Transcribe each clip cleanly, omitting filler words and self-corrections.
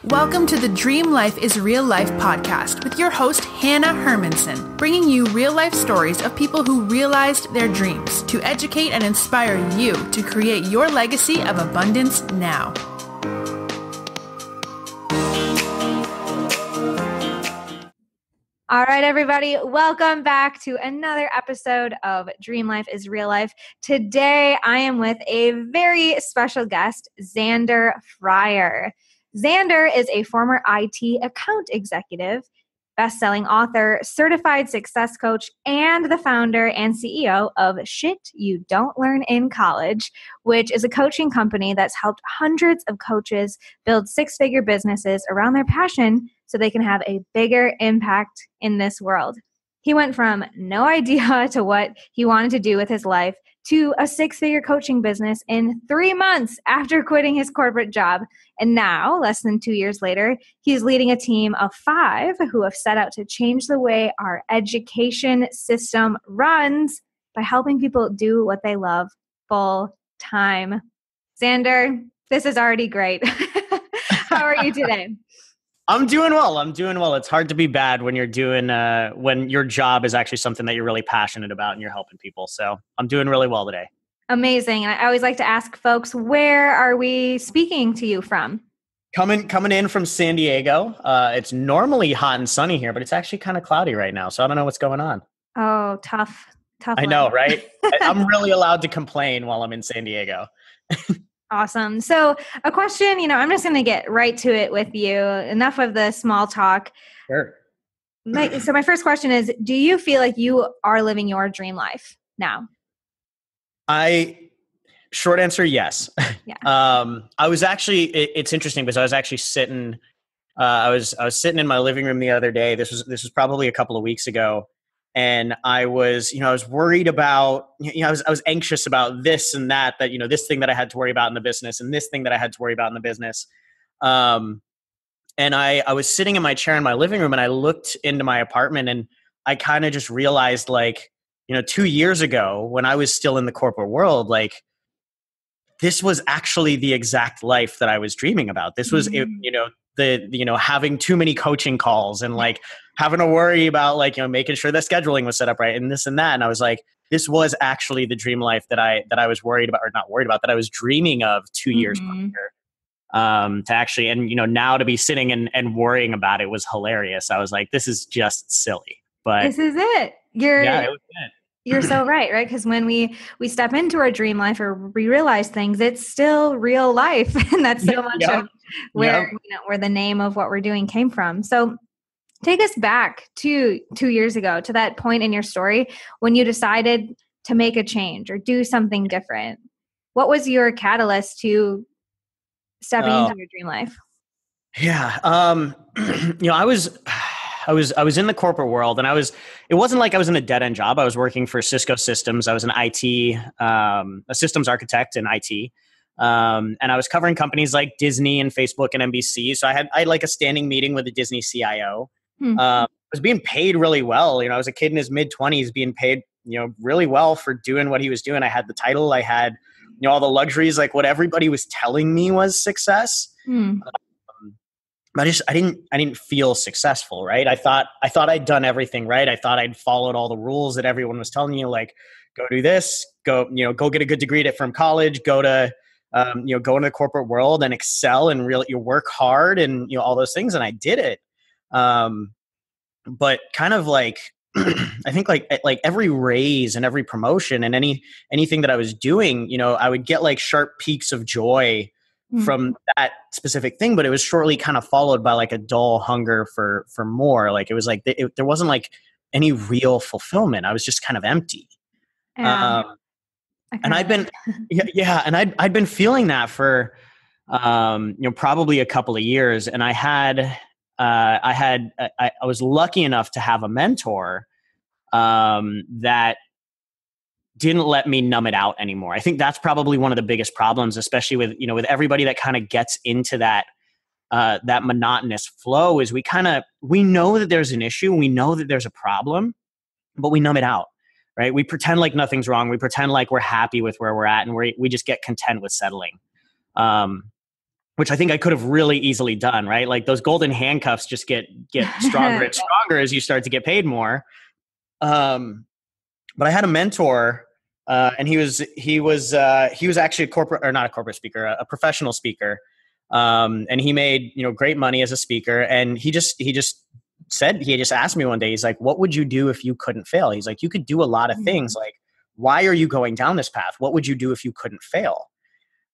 Welcome to the Dream Life is Real Life podcast with your host, Hanna Hermanson, bringing you real life stories of people who realized their dreams to educate and inspire you to create your legacy of abundance now. All right, everybody, welcome back to another episode of Dream Life is Real Life. Today, I am with a very special guest, Zander Fryer. Zander is a former IT account executive, best-selling author, certified success coach, and the founder and CEO of Shit You Don't Learn in College, which is a coaching company that's helped hundreds of coaches build six-figure businesses around their passion so they can have a bigger impact in this world. He went from no idea to what he wanted to do with his life to a six-figure coaching business in 3 months after quitting his corporate job. And now, less than 2 years later, he's leading a team of 5 who have set out to change the way our education system runs by helping people do what they love full time. Zander, this is already great. How are you today? I'm doing well. It's hard to be bad when you're doing, when your job is actually something that you're really passionate about and you're helping people. So I'm doing really well today. Amazing. And I always like to ask folks, where are we speaking to you from? Coming in from San Diego. It's normally hot and sunny here, but it's actually kind of cloudy right now. So I don't know what's going on. Oh, tough. I know, right? I'm really allowed to complain while I'm in San Diego. Awesome. So a question, I'm just going to get right to it with you. Enough of the small talk. Sure. So my first question is, do you feel like you are living your dream life now? Short answer, yes. Yeah. I was actually, it's interesting because I was actually sitting, I was sitting in my living room the other day. This was probably a couple of weeks ago. And I was worried about, I was anxious about this and that, this thing that I had to worry about in the business and this thing that I had to worry about in the business. And I was sitting in my chair in my living room and I looked into my apartment and I kind of just realized 2 years ago when I was still in the corporate world, this was actually the exact life that I was dreaming about. This was, having too many coaching calls and having to worry about making sure that scheduling was set up right and this and that. And I was like, this was actually the dream life that I was worried about, or not worried about, that I was dreaming of 2 years prior. To actually, and now to be sitting and worrying about it was hilarious. I was like, this is just silly. But this is it. It was it. You're so right? Because when we step into our dream life or we realize things, it's still real life. And that's so much of where the name of what we're doing came from. So take us back to 2 years ago, to that point in your story when you decided to make a change or do something different. What was your catalyst to stepping into your dream life? Yeah. I was in the corporate world and it wasn't like I was in a dead end job. I was working for Cisco Systems. I was an IT, a systems architect in IT. And I was covering companies like Disney and Facebook and NBC. So I had a standing meeting with the Disney CIO. I was being paid really well. I was a kid in his mid-20s being paid, really well for doing what he was doing. I had the title, I had, all the luxuries, what everybody was telling me was success. I didn't feel successful, right? I thought I'd done everything right. I thought I'd followed all the rules that everyone was telling you, go do this, go get a good degree from college, go to, go into the corporate world and excel and really work hard and, all those things. And I did it. But kind of I think every raise and every promotion and anything that I was doing, I would get sharp peaks of joy from that specific thing, but it was shortly kind of followed by a dull hunger for more. It was there wasn't any real fulfillment. I was just kind of empty. And I've been, and I'd been feeling that for, probably a couple of years. And I was lucky enough to have a mentor, that didn't let me numb it out anymore. I think that's probably one of the biggest problems, especially with, with everybody that kind of gets into that monotonous flow, is we know that there's an issue. We know that there's a problem, but we numb it out, right? We pretend like nothing's wrong. We pretend like we're happy with where we're at, and we just get content with settling. which I think I could have really easily done, right? Like those golden handcuffs just get stronger and stronger as you start to get paid more. But I had a mentor, and he was actually not a corporate speaker, a professional speaker. And he made, great money as a speaker. And he just asked me one day, he's like, what would you do if you couldn't fail? He's like, you could do a lot of things. Like, why are you going down this path? What would you do if you couldn't fail?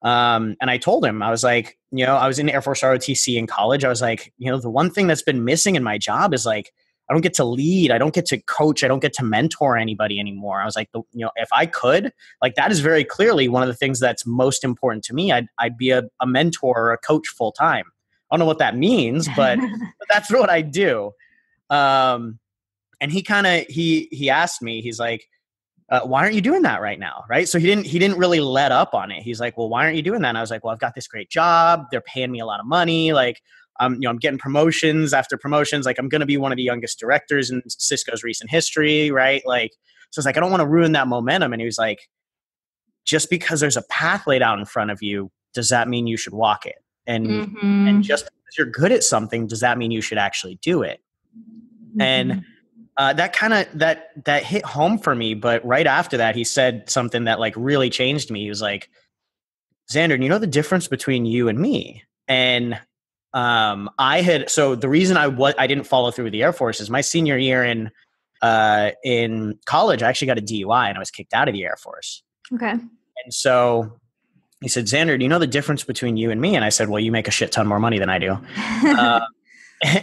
And I told him, I was like, I was in Air Force ROTC in college. I was like, the one thing that's been missing in my job is like, I don't get to lead. I don't get to coach. I don't get to mentor anybody anymore. I was like, if I could, like, that is very clearly one of the things that's most important to me. I'd be a mentor or a coach full time. I don't know what that means, but that's what I do. And he asked me, he's like, why aren't you doing that right now? Right. So he didn't really let up on it. He's like, well, why aren't you doing that? And I was like, well, I've got this great job. They're paying me a lot of money. Like, I'm getting promotions after promotions. Like, I'm going to be one of the youngest directors in Cisco's recent history. Right. Like, so it's like, I don't want to ruin that momentum. And he was like, just because there's a path laid out in front of you, does that mean you should walk it? And just because you're good at something, does that mean you should actually do it? And that hit home for me. But right after that, he said something that like really changed me. He was like, Zander, the difference between you and me? And so the reason I didn't follow through with the Air Force is my senior year in college, I actually got a DUI and I was kicked out of the Air Force. Okay. And so he said, Zander, do you know the difference between you and me? And I said, well, you make a shit ton more money than I do.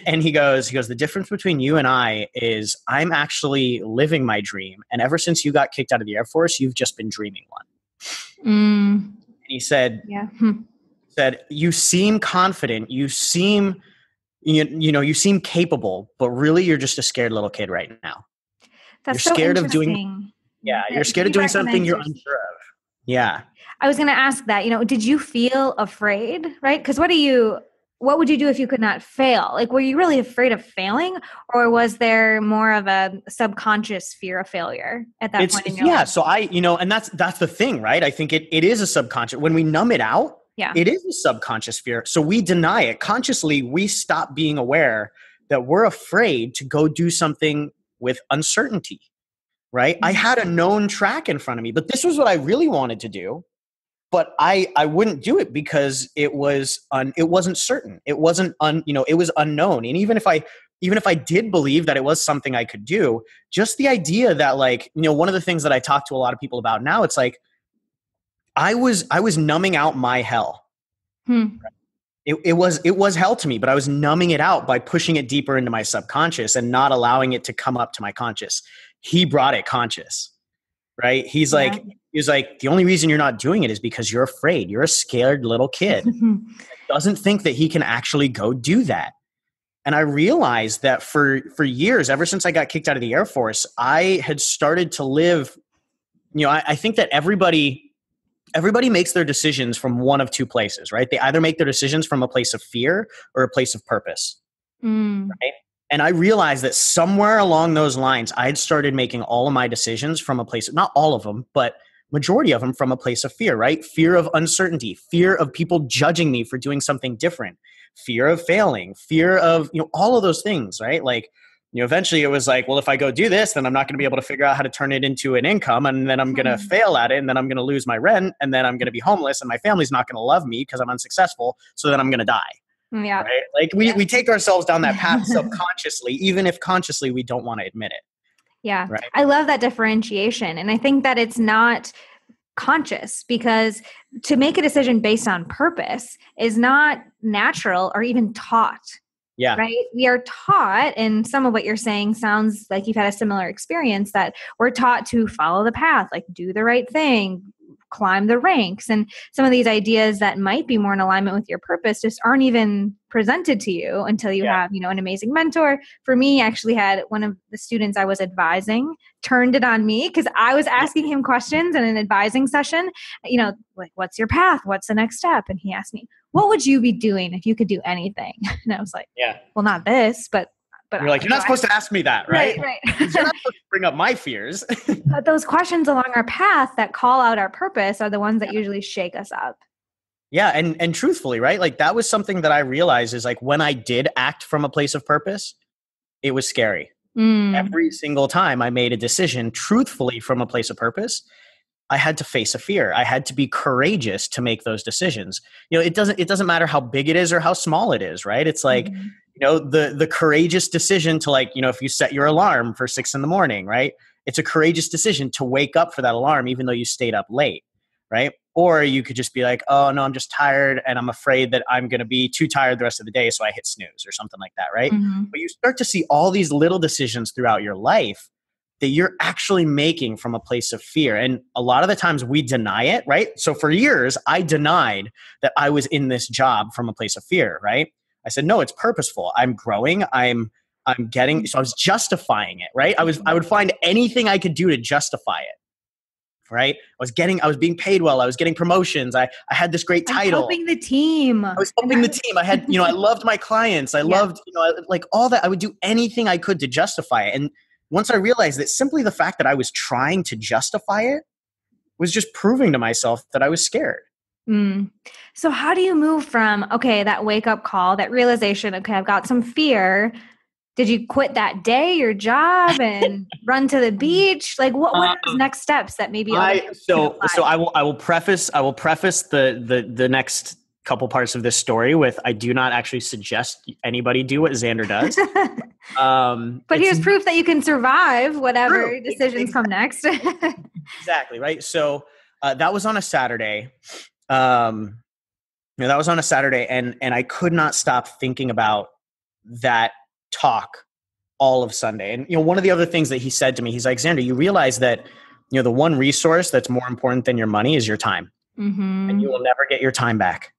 And he goes, the difference between you and I is I'm actually living my dream. And ever since you got kicked out of the Air Force, you've just been dreaming one. And he said, said, you seem confident, you seem, you seem capable, but really you're just a scared little kid right now. That's you're scared so of doing, you're scared of doing something you're unsure of. Yeah. I was going to ask that, did you feel afraid, right? Because what would you do if you could not fail? Like, were you really afraid of failing, or was there more of a subconscious fear of failure at that point in your life? So and that's the thing, right? I think it is a subconscious. When we numb it out, it is a subconscious fear. So we deny it consciously. We stop being aware that we're afraid to go do something with uncertainty, right? I had a known track in front of me, but this was what I really wanted to do. But I wouldn't do it because it wasn't certain. It wasn't it was unknown. And even if I did believe that it was something I could do, just the idea that like, one of the things that I talk to a lot of people about now, it's like I was numbing out my hell. It was hell to me, but I was numbing it out by pushing it deeper into my subconscious and not allowing it to come up to my conscious. He brought it conscious, right? He's like, the only reason you're not doing it is because you're afraid. You're a scared little kid. Doesn't think that he can actually go do that. And I realized that for years, ever since I got kicked out of the Air Force, I had started to live, I think that everybody makes their decisions from one of two places, right? They either make their decisions from a place of fear or a place of purpose, right? And I realized that somewhere along those lines, I had started making all of my decisions from a place, not all of them, but majority of them from a place of fear, right? Fear of uncertainty, fear of people judging me for doing something different, fear of failing, fear of, all of those things, right? Like, eventually it was like, well, if I go do this, then I'm not going to be able to figure out how to turn it into an income. And then I'm going to fail at it. And then I'm going to lose my rent. And then I'm going to be homeless and my family's not going to love me because I'm unsuccessful. So then I'm going to die. Yeah. Right? Like we take ourselves down that path subconsciously, even if consciously we don't want to admit it. Yeah. Right? I love that differentiation. And I think that it's not conscious, because to make a decision based on purpose is not natural or even taught. Yeah. Right. We are taught, and some of what you're saying sounds like you've had a similar experience, that we're taught to follow the path, like do the right thing, climb the ranks. And some of these ideas that might be more in alignment with your purpose just aren't even presented to you until you have, an amazing mentor. For me, I actually had one of the students I was advising turned it on me because I was asking him questions in an advising session, like, what's your path? What's the next step? And he asked me, what would you be doing if you could do anything? And I was like, well, not this, but you're like, you're not supposed to ask me that, right? Right. You're not supposed to bring up my fears. But those questions along our path that call out our purpose are the ones that usually shake us up. Yeah. And truthfully, right? Like that was something that I realized is like when I did act from a place of purpose, it was scary. Every single time I made a decision truthfully from a place of purpose, I had to face a fear. I had to be courageous to make those decisions. It doesn't matter how big it is or how small it is, right? It's like, the courageous decision to like, if you set your alarm for 6 a.m, right? It's a courageous decision to wake up for that alarm, even though you stayed up late, right? Or you could just be like, oh no, I'm just tired and I'm afraid that I'm going to be too tired the rest of the day. So I hit snooze or something like that, right? But you start to see all these little decisions throughout your life that you're actually making from a place of fear. And a lot of the times we deny it, right? So for years, I denied that I was in this job from a place of fear, right? I said, no, it's purposeful. I'm growing. I'm getting, so I was justifying it, right? I would find anything I could do to justify it. Right. I was being paid well. I was getting promotions. I had this great title. Helping the team. I was helping the team. I had, I loved my clients. I loved, like all that. I would do anything I could to justify it. And once I realized that simply the fact that I was trying to justify it was just proving to myself that I was scared. So how do you move from, okay, that wake up call, that realization, okay, I've got some fear. Did you quit that day, your job, and run to the beach? Like, what are those next steps that maybe? So I will preface the next couple parts of this story with I do not actually suggest anybody do what Zander does. But here's proof that you can survive whatever decisions come next. Exactly right. So that was on a Saturday. That was on a Saturday, and I could not stop thinking about that talk all of Sunday. And, one of the other things that he said to me, he's like, Zander, you realize that, the one resource that's more important than your money is your time. And you will never get your time back.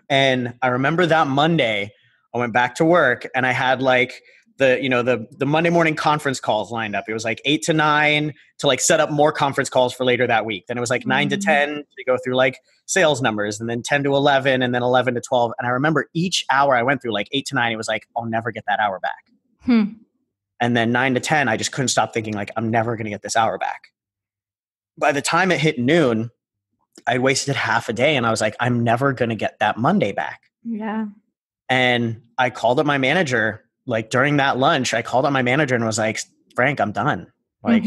And I remember that Monday, I went back to work and I had like the Monday morning conference calls lined up. It was like 8 to 9 to like set up more conference calls for later that week. Then it was like 9 to 10 to go through like sales numbers, and then 10 to 11, and then 11 to 12. And I remember each hour I went through, like 8 to 9, it was like, I'll never get that hour back. And then 9 to 10, I just couldn't stop thinking like, I'm never going to get this hour back. By the time it hit noon, I wasted half a day and I was like, I'm never going to get that Monday back. Yeah. And I called up my manager, like during that lunch, I called up my manager and was like, Frank, I'm done. Like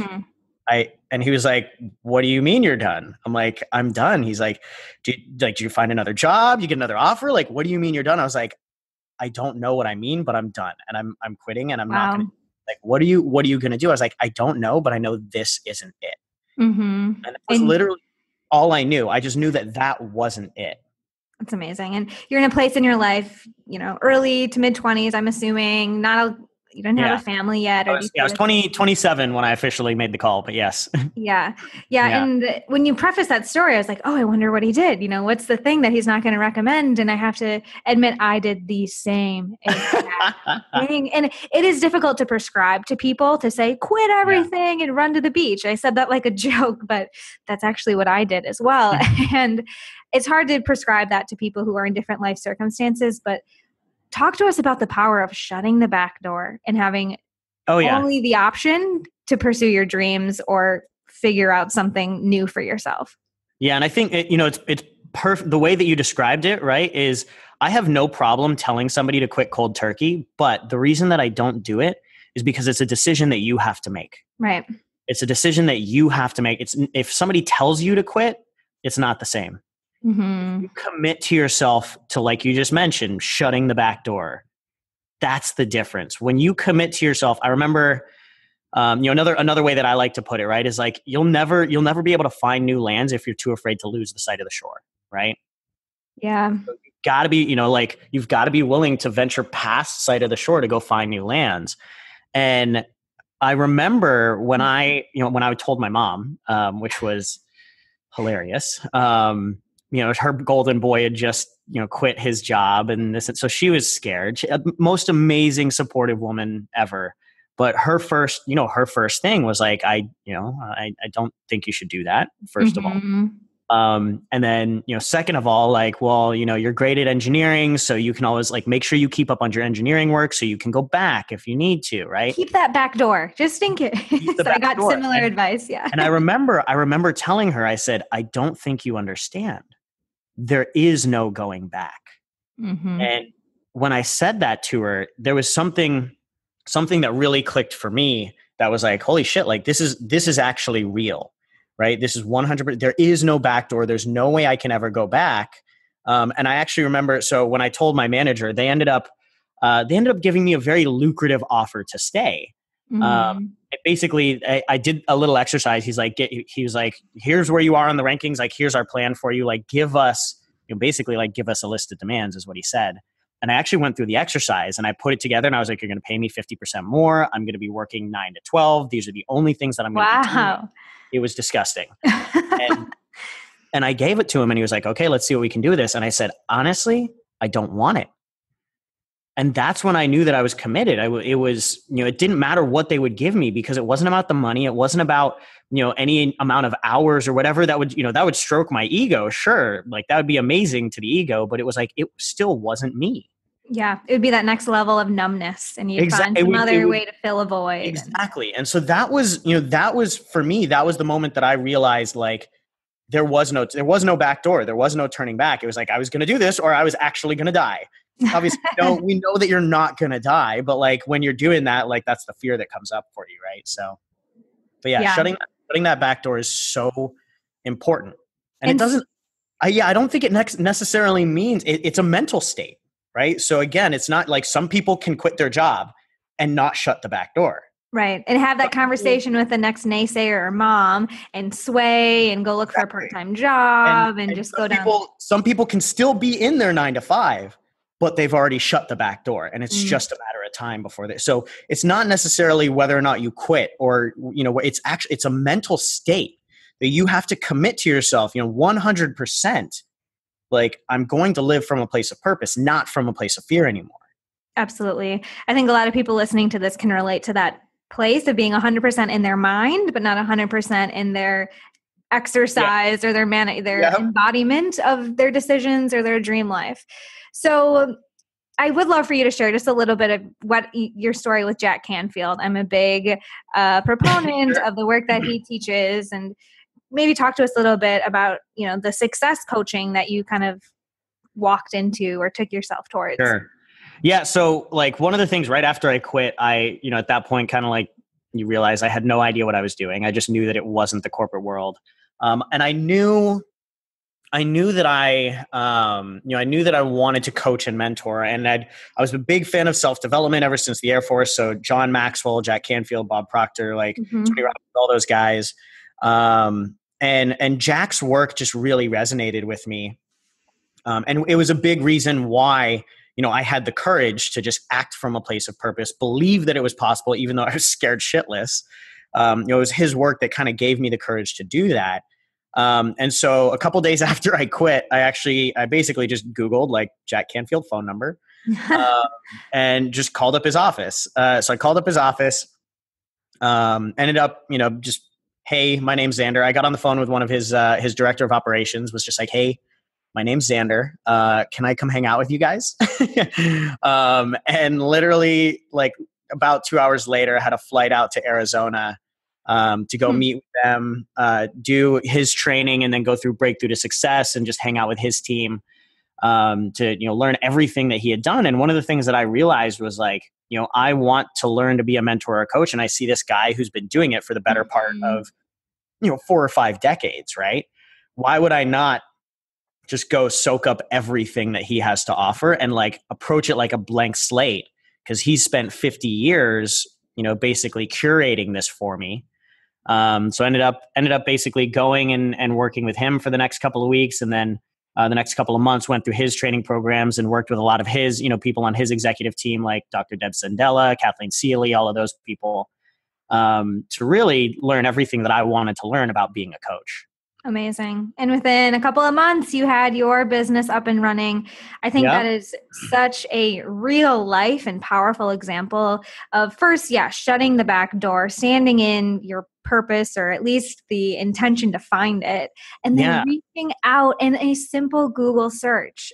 and he was like, what do you mean you're done? I'm like, I'm done. He's like, do you find another job? You get another offer? Like, what do you mean you're done? I was like, I don't know what I mean, but I'm done and I'm quitting and I'm not going to, like, what are you going to do? I was like, I don't know, but I know this isn't it. And it was literally all I knew. I just knew that wasn't it. That's amazing. And you're in a place in your life, early to mid 20s, I'm assuming, you didn't have a family yet. I was 27 when I officially made the call, but yes. Yeah. And when you preface that story, I was like, oh, I wonder what he did. What's the thing that he's not going to recommend? And I have to admit, I did the same exact thing. And it is difficult to prescribe to people to say, quit everything and run to the beach. I said that like a joke, but that's actually what I did as well. And it's hard to prescribe that to people who are in different life circumstances, but talk to us about the power of shutting the back door and having only the option to pursue your dreams or figure out something new for yourself. Yeah. And I think, it's perfect. The way that you described it, right, is I have no problem telling somebody to quit cold turkey, but the reason that I don't do it is because it's a decision that you have to make. Right. It's a decision that you have to make. If somebody tells you to quit, it's not the same. You commit to yourself to, like you just mentioned, shutting the back door. That's the difference. When you commit to yourself, I remember, another way that I like to put it, right, is like you'll never be able to find new lands if you're too afraid to lose the sight of the shore, right? Yeah. So you've got to be, you've got to be willing to venture past sight of the shore to go find new lands. And I remember when I told my mom, which was hilarious. Her golden boy had just, quit his job and this. And so she was scared. Most amazing, supportive woman ever. But her first thing was like, I don't think you should do that, first of all. And then, second of all, like, well, you're great at engineering, so you can always like make sure you keep up on your engineering work so you can go back if you need to, right? Keep that back door, just in case. So I got similar advice. Yeah. And I remember telling her, I said, I don't think you understand. there is no going back. Mm-hmm. And when I said that to her, there was something that really clicked for me that was like, holy shit, like this is actually real, right? This is 100%. There is no back door. There's no way I can ever go back. And I actually remember, so when I told my manager, they ended up giving me a very lucrative offer to stay. Basically, I did a little exercise. He was like, here's where you are on the rankings. Like, here's our plan for you. Like, give us a list of demands is what he said. And I actually went through the exercise and I put it together and I was like, you're going to pay me 50% more. I'm going to be working 9 to 12. These are the only things that I'm going to be doing. It was disgusting. And I gave it to him and he was like, okay, let's see what we can do with this. And I said, honestly, I don't want it. And that's when I knew that I was committed. It didn't matter what they would give me because it wasn't about the money. It wasn't about, any amount of hours or whatever that would stroke my ego. Sure. Like that would be amazing to the ego, but it was like, it still wasn't me. Yeah. It would be that next level of numbness and you'd find some other way to fill a void. Exactly. And so that was for me, that was the moment that I realized like, there was no back door. There was no turning back. It was like, I was going to do this or I was actually going to die. Obviously, we know that you're not going to die, but like when you're doing that, like that's the fear that comes up for you. Right. So, but yeah. shutting that back door is so important. And it doesn't, I don't think it necessarily means it's a mental state. Right. So again, it's not like some people can quit their job and not shut the back door. Right. And have that conversation with the next naysayer or mom and sway and go look for a part-time job and just go down. Some people can still be in their 9 to 5, but they've already shut the back door and it's just a matter of time before they. So it's not necessarily whether or not you quit or, it's a mental state that you have to commit to yourself, 100%. Like I'm going to live from a place of purpose, not from a place of fear anymore. Absolutely. I think a lot of people listening to this can relate to that place of being 100% in their mind, but not 100% in their exercise or their embodiment of their decisions or their dream life. So I would love for you to share just a little bit of your story with Jack Canfield. I'm a big proponent of the work that he teaches, and maybe talk to us a little bit about, the success coaching that you kind of walked into or took yourself towards. Sure. Yeah. So like one of the things right after I quit, at that point, kind of like you realize I had no idea what I was doing. I just knew that it wasn't the corporate world. And I knew that I wanted to coach and mentor. And I was a big fan of self-development ever since the Air Force. So John Maxwell, Jack Canfield, Bob Proctor, Tony Robbins, all those guys. And Jack's work just really resonated with me. And it was a big reason why, I had the courage to just act from a place of purpose, believe that it was possible, even though I was scared shitless. It was his work that kind of gave me the courage to do that. And so a couple days after I quit, I basically just Googled like Jack Canfield phone number, and just called up his office. So I called up his office, ended up, just, hey, my name's Zander. I got on the phone with one of his director of operations, was just like, hey, my name's Zander. Can I come hang out with you guys? And literally like about 2 hours later, I had a flight out to Arizona to go meet with them, do his training, and then go through Breakthrough to Success and just hang out with his team to learn everything that he had done. And one of the things that I realized was like, I want to learn to be a mentor or a coach, and I see this guy who's been doing it for the better part of 4 or 5 decades, right? Why would I not just go soak up everything that he has to offer and like approach it like a blank slate? Because he spent 50 years, basically curating this for me. So ended up basically going and working with him for the next couple of weeks. And then the next couple of months went through his training programs and worked with a lot of his, people on his executive team, like Dr. Deb Sandella, Kathleen Seeley, all of those people, to really learn everything that I wanted to learn about being a coach. Amazing. And within a couple of months, you had your business up and running. I think that is such a real life and powerful example of first, shutting the back door, standing in your purpose, or at least the intention to find it, and then reaching out in a simple Google search.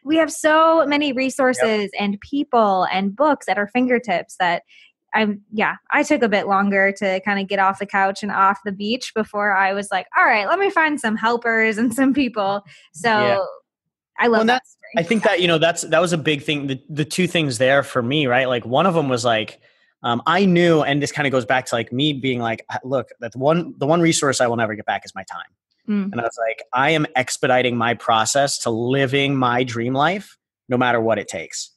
We have so many resources and people and books at our fingertips that I took a bit longer to kind of get off the couch and off the beach before I was like, all right, let me find some helpers and some people. So I love that story. I think that, that was a big thing. The two things there for me, right? Like one of them was like, I knew, and this kind of goes back to like me being like, look, the one resource I will never get back is my time. And I was like, I am expediting my process to living my dream life, no matter what it takes.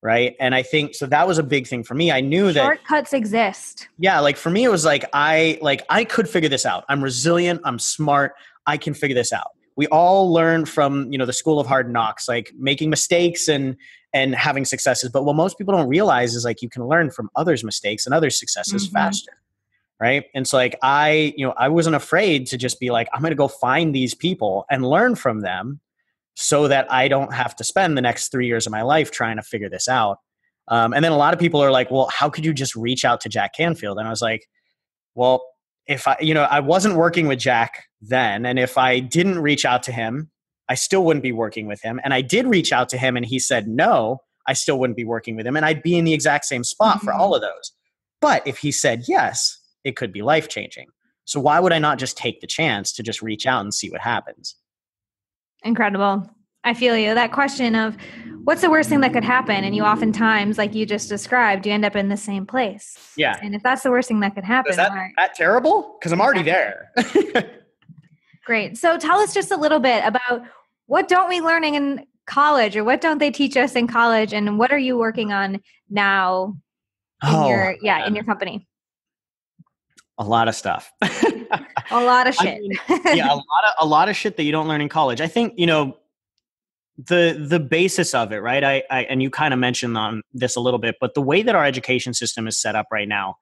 Right. And I think, so that was a big thing for me. I knew that shortcuts exist. Yeah. Like for me, it was like, I could figure this out. I'm resilient. I'm smart. I can figure this out. We all learn from, the school of hard knocks, like making mistakes and having successes. But what most people don't realize is like, you can learn from others' mistakes and others' successes faster. Right. And so like, I wasn't afraid to just be like, I'm going to go find these people and learn from them so that I don't have to spend the next 3 years of my life trying to figure this out. And then a lot of people are like, well, how could you just reach out to Jack Canfield? And I was like, well, if I wasn't working with Jack then, and if I didn't reach out to him, I still wouldn't be working with him. And I did reach out to him and he said no, I still wouldn't be working with him. And I'd be in the exact same spot for all of those. But if he said yes, it could be life-changing. So why would I not just take the chance to just reach out and see what happens? Incredible. I feel you. That question of what's the worst thing that could happen? And you oftentimes, like you just described, you end up in the same place. Yeah. And if that's the worst thing that could happen. Is that terrible? Because I'm already there. Great. So tell us just a little bit about what don't we learn in college, or what don't they teach us in college? And what are you working on now in your company? A lot of stuff. A lot of shit. A lot of shit that you don't learn in college. I think, the basis of it, right? I and you kind of mentioned on this a little bit, but the way that our education system is set up right now,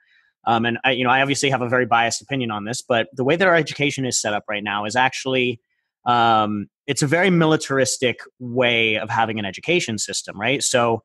and I obviously have a very biased opinion on this, but the way that our education is set up right now is actually, it's a very militaristic way of having an education system, right? So,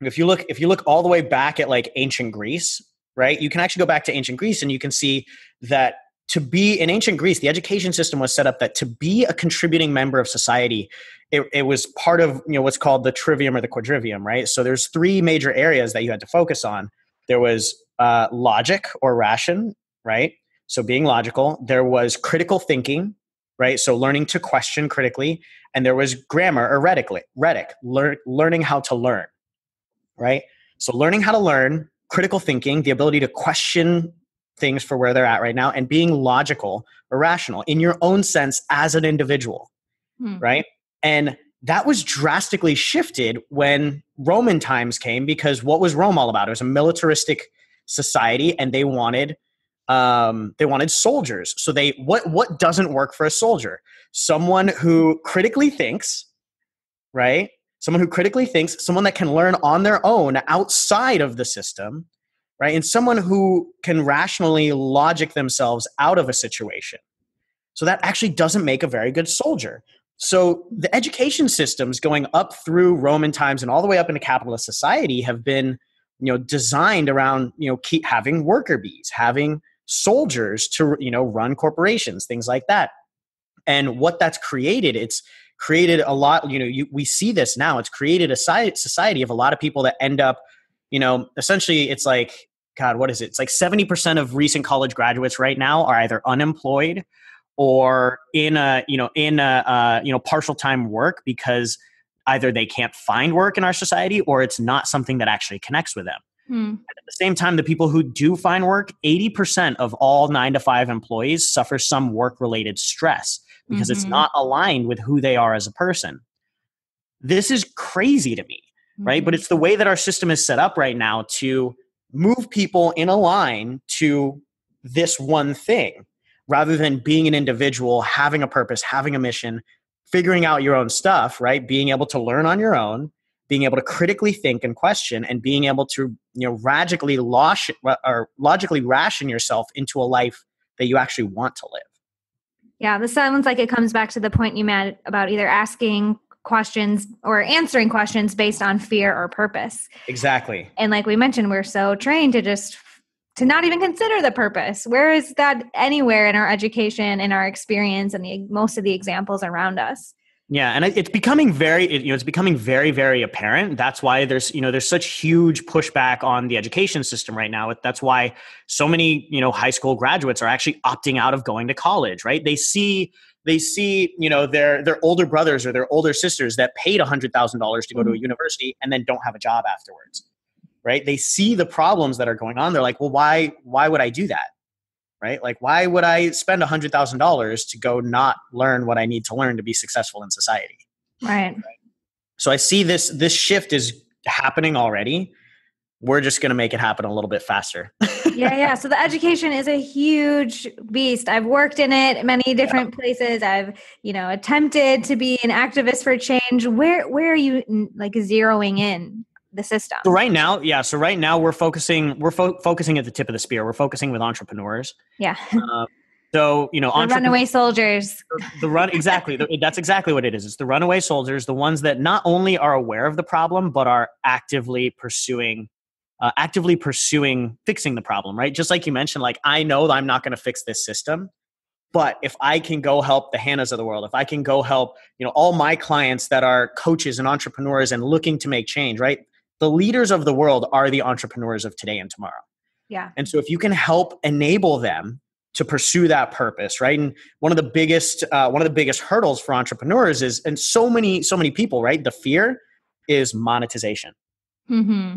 if you look all the way back at like ancient Greece, right? You can actually go back to ancient Greece and you can see that to be in ancient Greece, the education system was set up that to be a contributing member of society, it was part of what's called the trivium or the quadrivium, right? So there's three major areas that you had to focus on. There was logic or ration, right? So being logical. There was critical thinking, right? So learning to question critically. And there was grammar or rhetoric, learning how to learn, right? So learning how to learn, critical thinking, the ability to question things for where they're at right now, and being logical or rational in your own sense as an individual, right? And that was drastically shifted when Roman times came, because what was Rome all about? It was a militaristic society, and they wanted soldiers. So what doesn't work for a soldier? Someone who critically thinks, right? Someone who critically thinks, someone that can learn on their own outside of the system, right? And someone who can rationally logic themselves out of a situation. So that actually doesn't make a very good soldier. So the education systems going up through Roman times and all the way up into capitalist society have been, designed around, keep having worker bees, having soldiers to, run corporations, things like that. And what that's created, it's created a lot, we see this now, it's created a society of a lot of people that end up, essentially it's like, God, what is it? It's like 70% of recent college graduates right now are either unemployed or in partial time work, because either they can't find work in our society or it's not something that actually connects with them. And at the same time, the people who do find work, 80% of all 9-to-5 employees suffer some work-related stress because it's not aligned with who they are as a person. This is crazy to me, right? But it's the way that our system is set up right now to move people in a line to this one thing, rather than being an individual, having a purpose, having a mission, figuring out your own stuff, right? Being able to learn on your own, being able to critically think and question, and being able to, logically ration yourself into a life that you actually want to live. Yeah, this sounds like it comes back to the point you made about either asking questions or answering questions based on fear or purpose. Exactly. And like we mentioned, we're so trained to not even consider the purpose. Where is that anywhere in our education, in our experience, and most of the examples around us? Yeah, and it's becoming it's becoming very, very apparent. That's why there's such huge pushback on the education system right now. That's why so many, high school graduates are actually opting out of going to college, right? They see, their older brothers or their older sisters that paid $100,000 to go to a university and then don't have a job afterwards, right? They see the problems that are going on. They're like, well, why would I do that? Right? Like, why would I spend $100,000 to go not learn what I need to learn to be successful in society? Right. So I see this shift is happening already. We're just going to make it happen a little bit faster. Yeah. So the education is a huge beast. I've worked in it many different places. I've, attempted to be an activist for change. Where are you like zeroing in the system? So right now we're focusing at the tip of the spear. We're focusing with entrepreneurs. Yeah. The runaway soldiers. Exactly. That's exactly what it is. It's the runaway soldiers, the ones that not only are aware of the problem, but are actively pursuing fixing the problem, right? Just like you mentioned, like, I know that I'm not going to fix this system, but if I can go help the Hannas of the world, if I can go help, all my clients that are coaches and entrepreneurs and looking to make change, right? The leaders of the world are the entrepreneurs of today and tomorrow. Yeah. And so if you can help enable them to pursue that purpose, right? And one of the biggest hurdles for entrepreneurs is, and so many people, right? The fear is monetization. Mm-hmm.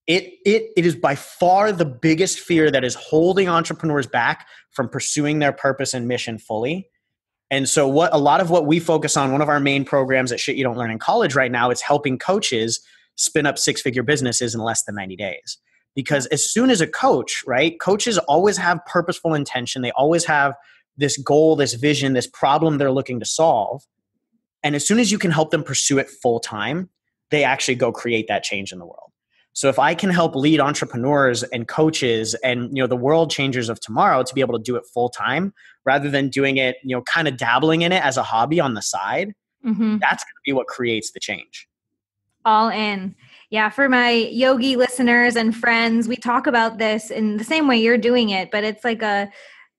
It is by far the biggest fear that is holding entrepreneurs back from pursuing their purpose and mission fully. And so a lot of what we focus on, one of our main programs at Shit You Don't Learn in College right now, is helping coaches spin up 6-figure businesses in less than 90 days. Because as soon as a coach, right, coaches always have purposeful intention. They always have this goal, this vision, this problem they're looking to solve. And as soon as you can help them pursue it full time, they actually go create that change in the world. So if I can help lead entrepreneurs and coaches and, the world changers of tomorrow to be able to do it full time rather than doing it, kind of dabbling in it as a hobby on the side, that's going to be what creates the change. All in. Yeah. For my yogi listeners and friends, we talk about this in the same way you're doing it, but it's like at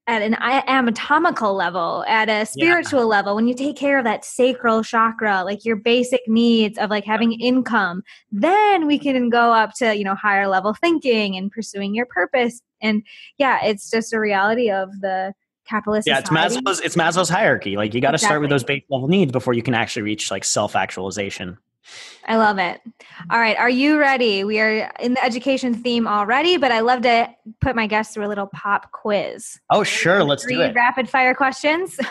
an anatomical level, at a spiritual level, when you take care of that sacral chakra, like your basic needs of like having income, then we can go up to, higher level thinking and pursuing your purpose. And it's just a reality of the capitalist society. It's Maslow's hierarchy. Like, you got to start with those base level needs before you can actually reach like self-actualization. I love it. All right. Are you ready? We are in the education theme already, but I love to put my guests through a little pop quiz. Oh, sure. Let's do it. 3 rapid fire questions. All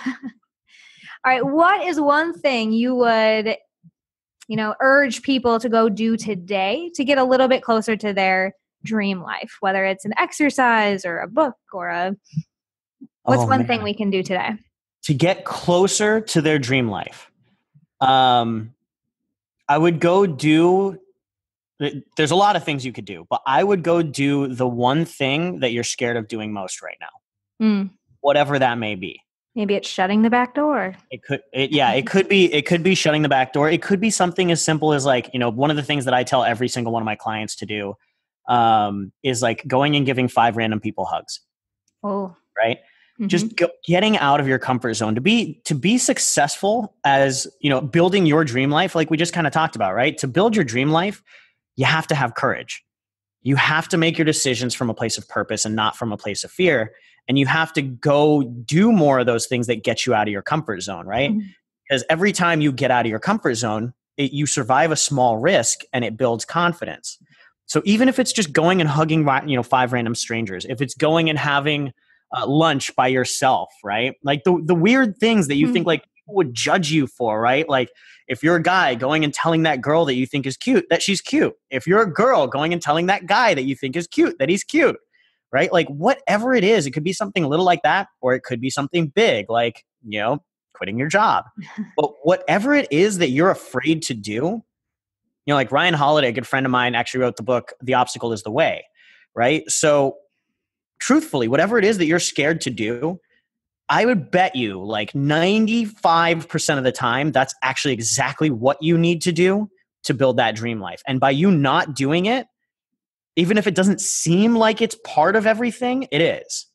right. What is one thing you would, urge people to go do today to get a little bit closer to their dream life, whether it's an exercise or a book or what's one thing we can do today to get closer to their dream life? I would go there's a lot of things you could do, but I would go do the one thing that you're scared of doing most right now, whatever that may be. Maybe it's shutting the back door. It could be shutting the back door. It could be something as simple as like, one of the things that I tell every single one of my clients to do, is like going and giving 5 random people hugs. Oh, right. Just getting out of your comfort zone to be successful as, building your dream life. Like we just kind of talked about, right? To build your dream life, you have to have courage. You have to make your decisions from a place of purpose and not from a place of fear. And you have to go do more of those things that get you out of your comfort zone, right? Because every time you get out of your comfort zone, you survive a small risk and it builds confidence. So even if it's just going and hugging, 5 random strangers, if it's going and having lunch by yourself, right? Like the weird things that you think like people would judge you for, right? Like if you're a guy going and telling that girl that you think is cute, that she's cute. If you're a girl going and telling that guy that you think is cute, that he's cute, right? Like whatever it is, it could be something little like that, or it could be something big, like, quitting your job. But whatever it is that you're afraid to do, like Ryan Holiday, a good friend of mine, actually wrote the book, The Obstacle is the Way, right? So truthfully, whatever it is that you're scared to do, I would bet you like 95% of the time, that's actually exactly what you need to do to build that dream life. And by you not doing it, even if it doesn't seem like it's part of everything, it is,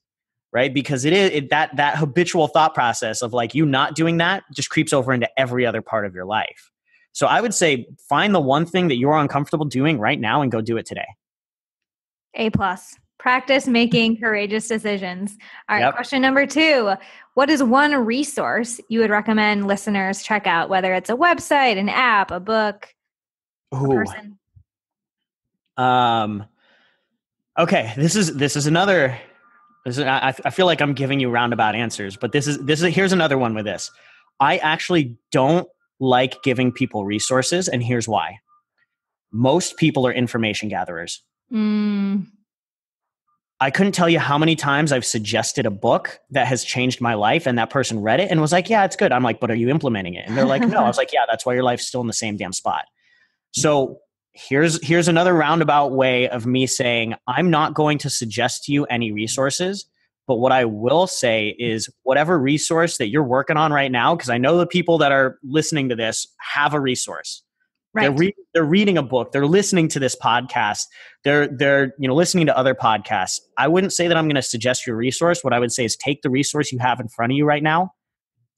right? Because that habitual thought process of like you not doing that just creeps over into every other part of your life. So I would say find the one thing that you're uncomfortable doing right now and go do it today. A+. Practice making courageous decisions. All right, Yep. Question number 2. What is one resource you would recommend listeners check out, whether it's a website, an app, a book, a person? Okay, this is another. I feel like I'm giving you roundabout answers, but here's another one with this. I actually don't like giving people resources, and here's why. Most people are information gatherers. I couldn't tell you how many times I've suggested a book that has changed my life, and that person read it and was like, yeah, it's good. I'm like, but are you implementing it? And they're like, no. I was like, yeah, that's why your life's still in the same damn spot. So here's another roundabout way of me saying, I'm not going to suggest to you any resources, but what I will say is whatever resource that you're working on right now, because I know the people that are listening to this have a resource. Right. They're reading a book. They're listening to this podcast. They're listening to other podcasts. I wouldn't say that I'm going to suggest your resource. What I would say is take the resource you have in front of you right now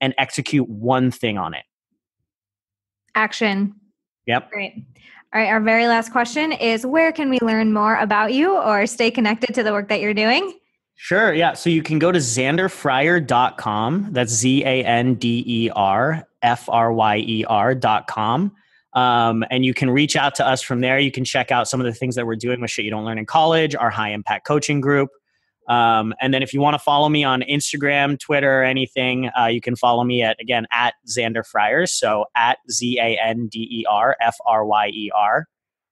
and execute one thing on it. Action. Yep. Great. All right. Our very last question is, where can we learn more about you or stay connected to the work that you're doing? Sure. Yeah. So you can go to zanderfryer.com. That's ZANDERFRYER.com. And you can reach out to us from there. You can check out some of the things that we're doing with Shit You Don't Learn in College, our high impact coaching group. And then if you want to follow me on Instagram, Twitter, or anything, you can follow me at Zander Fryer. So at ZANDERFRYER.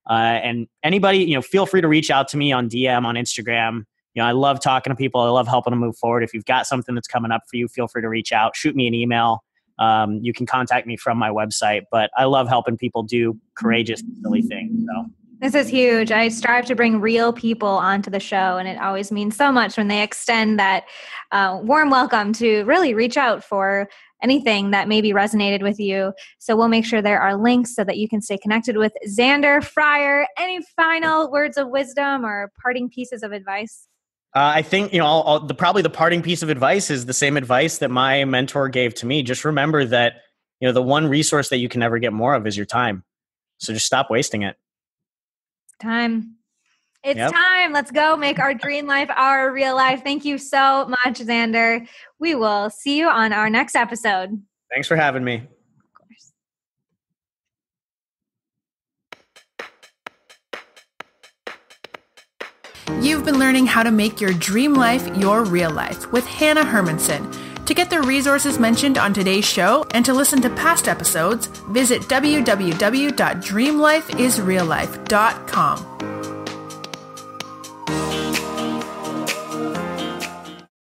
And anybody, feel free to reach out to me on DM on Instagram. I love talking to people. I love helping them move forward. If you've got something that's coming up for you, feel free to reach out, shoot me an email. You can contact me from my website, but I love helping people do courageous, silly things. So this is huge. I strive to bring real people onto the show, and it always means so much when they extend that warm welcome to really reach out for anything that maybe resonated with you. So we'll make sure there are links so that you can stay connected with Zander Fryer. Any final words of wisdom or parting pieces of advice? I think, probably the parting piece of advice is the same advice that my mentor gave to me. Just remember that, the one resource that you can never get more of is your time. So just stop wasting it. Time. It's time. Let's go make our dream life our real life. Thank you so much, Zander. We will see you on our next episode. Thanks for having me. You've been learning how to make your dream life your real life with Hanna Hermanson. To get the resources mentioned on today's show and to listen to past episodes, visit www.dreamlifeisreallife.com.